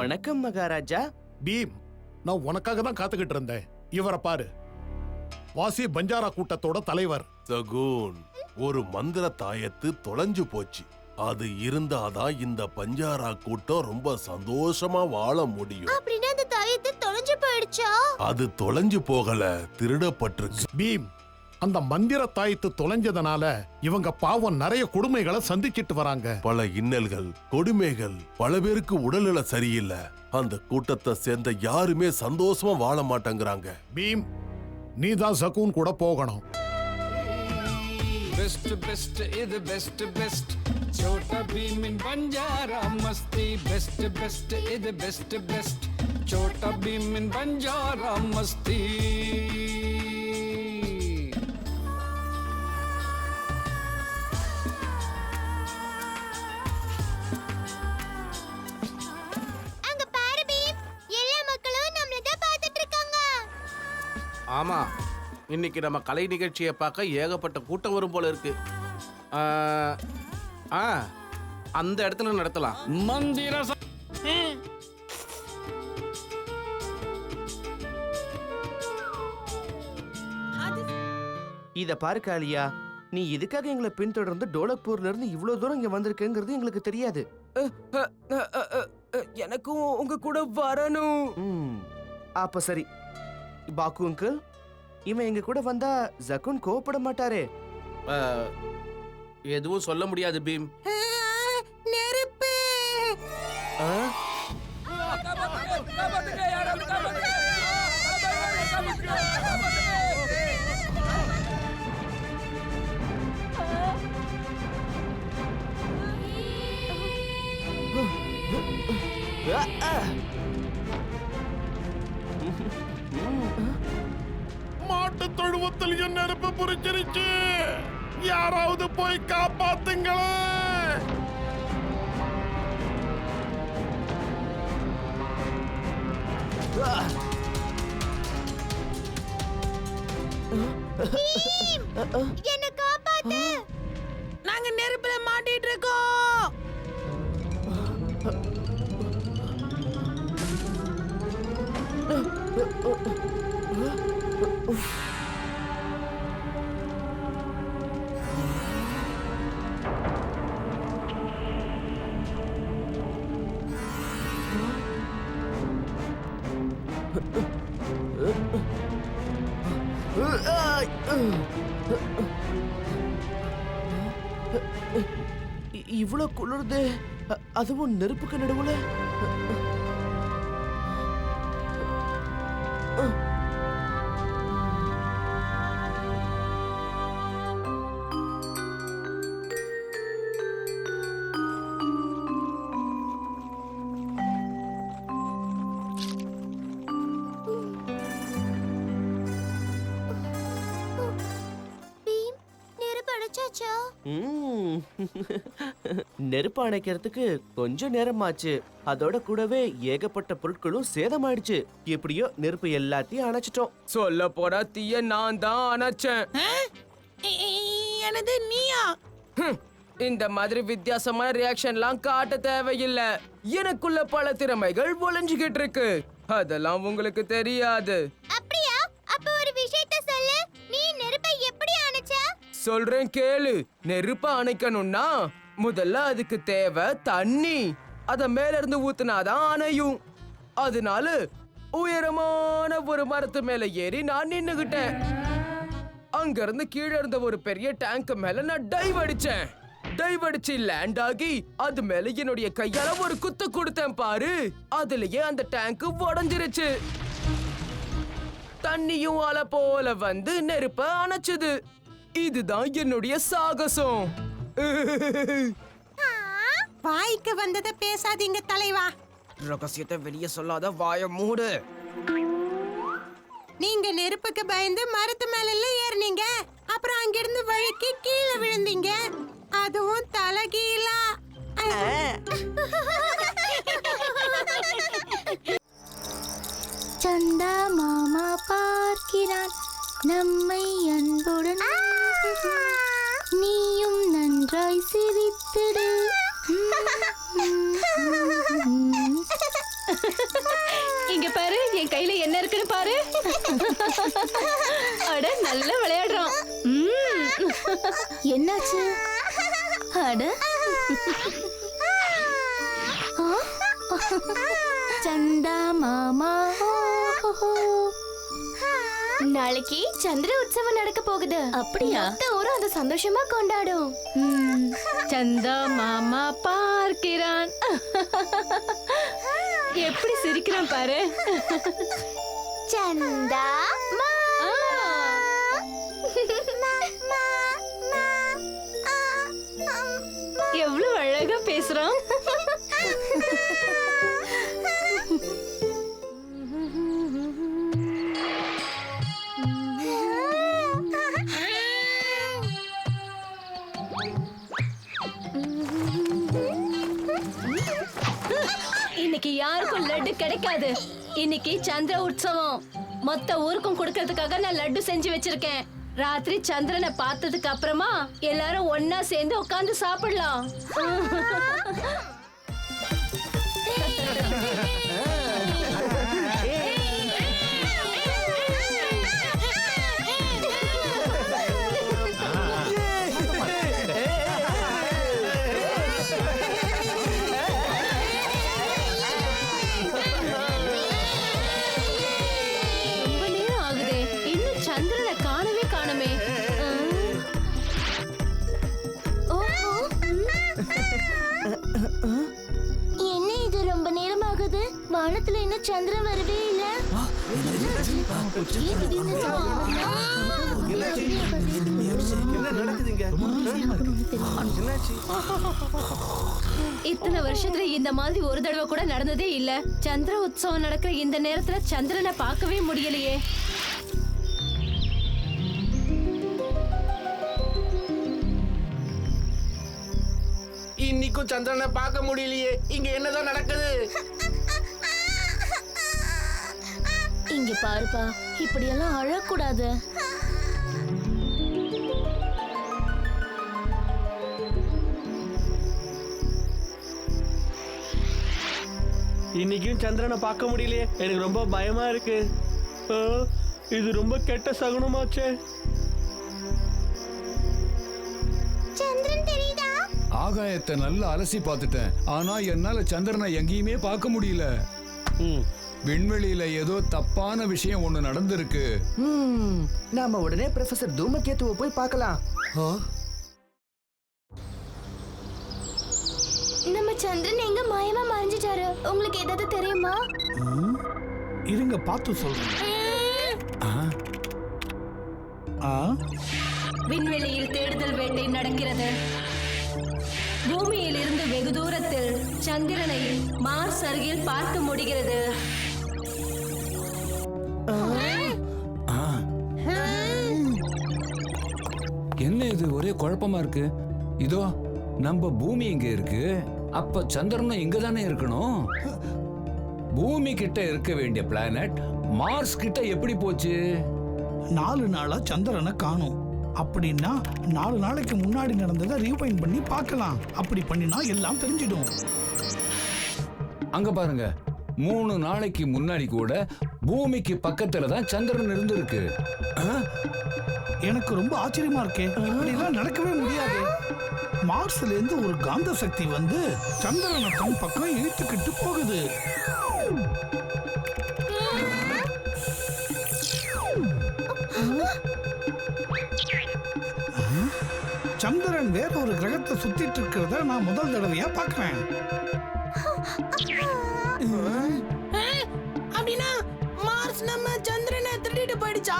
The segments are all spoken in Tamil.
வணக்கம் மகாராஜா. பீம், நான் உனக்காக தான் காத்துக்கிட்டு இருந்தேன். இவரை பாரு, வாசி பஞ்சாரா கூட்டத்தோட தலைவர். சகுன், ஒரு மந்திர தாயத்து தொலைஞ்சு போச்சு. அது இருந்தாதான் இந்த பஞ்சாரா கூட்டம் ரொம்ப சந்தோஷமா வாழ முடியும். அப்படின்னா அந்த தாயத்து தொலைஞ்சு போயிடுச்சா? அது தொலைஞ்சு போகல, திருடப்பட்டிருக்கு. பீம், அந்த மந்திர தாயத்து தொலைஞ்சதுனால இவங்க பாவம் நிறைய கொடுமைகளை சந்திச்சிட்டு வராங்க. பல இன்னல்கள், கொடுமைகள், பல பேருக்கு உடல்நல சரியில்லை. அந்த கூட்டத்தை சேர்ந்த யாருமே சந்தோஷமா வாழ மாட்டேங்கிறாங்க. பீம், நீதான் சகூன் கூட போகணும். பெஸ்ட் பெஸ்ட் இது பெஸ்ட் பெஸ்ட் சோட்டா பீமின் பஞ்சாரா மஸ்தி. பெஸ்ட் பெஸ்ட் இது பெஸ்ட் பெஸ்ட் சோட்டா பீமின் பஞ்சாரா மஸ்தி. அங்க பாரு பீம், எல்லா மக்களும் நம்மள தான் பார்த்துட்டு இருக்காங்க. ஆமா, இன்னைக்கு நம்ம கலை நிகழ்ச்சியை பார்க்க ஏகப்பட்ட கூட்டம் வரும் போல இருக்கு. அந்த இடத்துல நடத்தலாம். மந்திர இத பாரு காளியா, நீ இதுக்காக எங்களை பின்தொடர்ந்து டோலக்பூர்ல இருந்து இவ்வளவு தூரம் இங்க வந்திருக்கேங்கிறது எங்களுக்கு தெரியாது. எனக்கும் உங்க கூட வரணும். அப்ப சரி பாக்கு அங்கிள், இவன் எங்க கூட வந்தா ஜகுன் கோவப்பட மாட்டாரே? எதுவும் சொல்ல முடியாது பீம். நெருப்பு. மாட்டு தொழுவத்தில் என் நெருப்பு புரிச்சிருச்சு. யாராவது போய் காப்பாத்துங்களேன். என்ன காப்பாத்து. நாங்க நெருப்புல மாட்டிட்டு இருக்கோம். இவ்வளவு குளிர்து, அதுவும் நெருப்புக்கு நடுவுல. பீம், நெருப்பு அணைச்சாச்சா? நெருப்பு அணைக்கிறதுக்கு கொஞ்சம் நேரமாச்சு. அதோட கூடவே ஏகப்பட்ட பொருட்களும் சேதமாயிடுச்சு. எப்படியோ நெருப்பு எல்லாத்தையும் அணைச்சிட்டோம். சொல்ல போனா தீய நான் தான் அணைச்சேன். எனது நீயா? இந்த மாதிரி வித்தியாசமான ரியாக்ஷன்லாம் காட்ட தேவையில்ல. எனக்குள்ள பல திறமைகள் ஒளிஞ்சுகிட்டு இருக்கு. அதெல்லாம் உங்களுக்கு தெரியாது. அப்படியா? அப்ப ஒரு விஷயத்தை சொல்லு. நீ நெருப்பை எப்படி அணைச்ச? சொல்றேன் கேளு. நெருப்ப அணைக்கணும்னா முதல்ல அதுக்கு தேவை தண்ணி. அத மேல இருந்து ஊத்துனாதான் அணையும். அதனால உயரமான ஒரு மரத்து மேல ஏறி நான் நின்னுகிட்டேன். அங்க இருந்து கீழே இருந்த ஒரு பெரிய டேங்க் மேல நான் டைவ் அடிச்சேன். டைவ் அடிச்சு லேண்ட் ஆகி அது மேல என்னுடைய கையால ஒரு குத்து கொடுத்தேன் பாரு. அதுலயே அந்த டேங்க் உடைஞ்சிருச்சு. தண்ணியும் அலை போல வந்து நெருப்ப அணைச்சது. இதுதான் என்னுடைய சாகசம். வாய்க்கு வந்தத பேசாதீங்க தலைவா. ரகசியத்தை வெளியே சொல்லாத, வாய மூடு. நீங்க நெருப்புக்கு பயந்து மரத்து மேல எல்லாம் ஏறினீங்க. அப்புறம் அங்கிருந்து வழுக்கி கீழே விழுந்தீங்க. அதுவும் தலகீழா. சந்தா மாமா பார்க்கிறான் நம்மை அன்புடன். நீயும் நன்றாய் சிரித்திடு. இங்க பாரு, என் கையில என்ன இருக்குன்னு பாரு. அட, நல்லா விளையாடுறான். என்னாச்சு? அட ஆ? சந்தா மாமா நாளைக்கு சந்திர உற்சவம் நடக்க போகுது. அப்படியா? ஊரும் அதை சந்தோஷமா கொண்டாடும். சந்தா மாமா பார்க்கிறான். எப்படி சிரிக்கிறான் பாரு. சந்தா எவ்வளவு அழகா பேசுறான். இன்னைக்கு யாருக்கும் லட்டு கிடைக்காது. இன்னைக்கு சந்திர உற்சவம். மொத்த ஊருக்கும் கொடுக்கறதுக்காக நான் லட்டு செஞ்சு வச்சிருக்கேன். ராத்திரி சந்திரனை பார்த்ததுக்கு அப்புறமா எல்லாரும் ஒன்னா சேர்ந்து உட்கார்ந்து சாப்பிடலாம். என்ன இது ரொம்ப நேரமாகுது? வானத்துல இன்னும் சந்திரன் வரவே இல்ல. இத்தனை வருஷத்துல இந்த மாதிரி ஒரு தடவை கூட நடந்ததே இல்ல. சந்திர உற்சவம் நடக்கிற இந்த நேரத்துல சந்திரனை பார்க்கவே முடியலையே. இன்னைக்கும் சந்திரனை பார்க்க முடியலையே. இங்க என்னதான் நடக்குது? இங்க பாருப்பா, இப்படியெல்லாம் அழக்கூடாது. இன்னைக்கும் சந்திரனை பார்க்க முடியலையே. எனக்கு ரொம்ப பயமா இருக்கு. இது ரொம்ப கெட்ட சகுனமாச்சே. சந்திரன் தெரியுதா? ஆகாயத்தை நல்லா அலசி பார்த்துட்டேன். ஆனா என்னால சந்திரனை எங்கேயுமே பார்க்க முடியல. விண்வெளியில ஏதோ தப்பான விஷயம் ஒண்ணு நடந்திருக்கு. நாம உடனே ப்ரொஃபசர் தூமகேத்துவை போய் பார்க்கலாம். நம்ம சந்திரன் எங்க மாயமா மறைஞ்சிட்டாரு? உங்களுக்கு ஏதாவது தெரியுமா? இருங்க, பார்த்து சொல்றேன். விண்வெளியில் தேடுதல் வேட்டை நடக்கிறது. பூமியில் இருந்து வெகு தூரத்தில் சந்திரனை மார்ஸ் அருகில் பார்க்க முடிகிறது. என்ன இது ஒரே குழப்பமா இருக்கு? இதோ நம்ம பூமி இங்க இருக்கு. அப்ப சந்திரனும் இங்க தானே இருக்கணும். பூமி கிட்ட இருக்க வேண்டிய பிளானட் மார்ஸ் கிட்ட எப்படி போச்சு? 4 நாளா சந்திரனை காணோம். அப்படின்னா 4 நாளைக்கு முன்னாடி நடந்ததை ரீவைண்ட் பண்ணி பார்க்கலாம். அப்படி பண்ணினா எல்லாம் தெரிஞ்சிடும். அங்க பாருங்க, 3 நாளைக்கு முன்னாடி கூட பூமிக்கு பக்கத்துல தான் சந்திரன் இருந்திருக்கு. எனக்கு ரொம்ப ஆச்சரியமா இருக்கே. இப்படிலாம் நடக்கவே முடியாது. மார்ஸ்ல இருந்து ஒரு காந்த சக்தி வந்து சந்திரனை தன் பக்கம் இழுத்துக்கிட்டு போகுது. சந்திரன் வேற ஒரு கிரகத்தை சுத்திட்டு இருக்கிறத நான் முதல் தடவையா பார்க்கிறேன். அப்படின்னா மார்ஸ் நம்ம சந்திரனை திருடிட்டு போயிடுச்சா?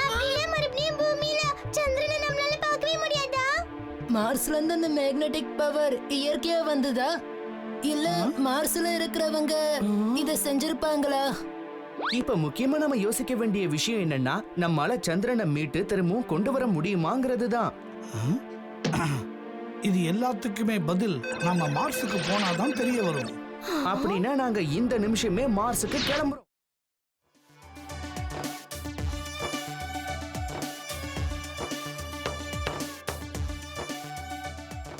அப்படியே மறுபடியும் பூமியில சந்திரனை நம்மளால பார்க்கவே முடியாதா? மார்ஸ்ல இருந்து அந்த மேக்னெட்டிக் பவர் இயற்கையா வந்ததா, இல்ல மார்ஸ்ல இருக்கிறவங்க இத செஞ்சிருப்பாங்களா? இப்ப முக்கியமா நம்ம யோசிக்க வேண்டிய விஷயம் என்னன்னா, நம்மால சந்திரனை மீட்டு திரும்பவும் கொண்டு வர முடியுமாங்கிறது தான். இது எல்லாத்துக்குமே பதில் நாம மார்ஸுக்கு போனாதான் தெரிய வரும். அப்படின்னா நாங்க இந்த நிமிஷமே மார்ஸுக்கு கிளம்புறோம்.